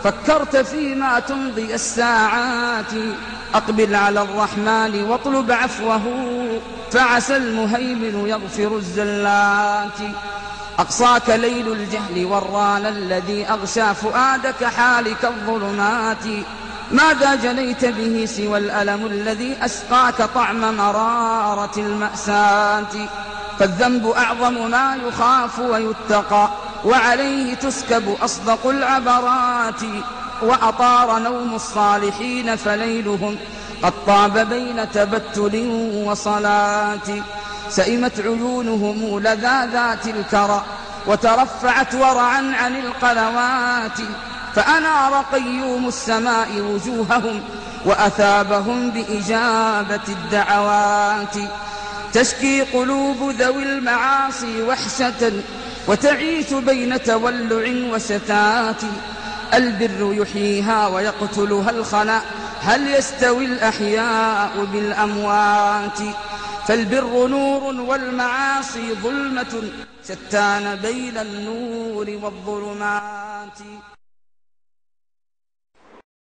فكرت فيما تمضي الساعات، أقبل على الرحمن واطلب عفوه، فعسى المهيمن يغفر الزلات. أقصاك ليل الجهل والران الذي أغشى فؤادك حالك الظلمات، ماذا جنيت به سوى الألم الذي أسقاك طعم مرارة المأساة. فالذنب أعظم ما يخاف ويتقى، وعليه تسكب أصدق العبرات. وأطار نوم الصالحين فليلهم قد طاب بين تبتل وصلاة. سئمت عيونهم لذاذات الكرى، وترفعت ورعا عن القلوات. فأنار قيوم السماء وجوههم، وأثابهم بإجابة الدعوات. تشكي قلوب ذوي المعاصي وحشة، وتعيش بين تولع وشتات. البر يحييها ويقتلها الخنا، هل يستوي الأحياء بالأموات؟ فالبر نور والمعاصي ظلمة، شتان بين النور والظلمات.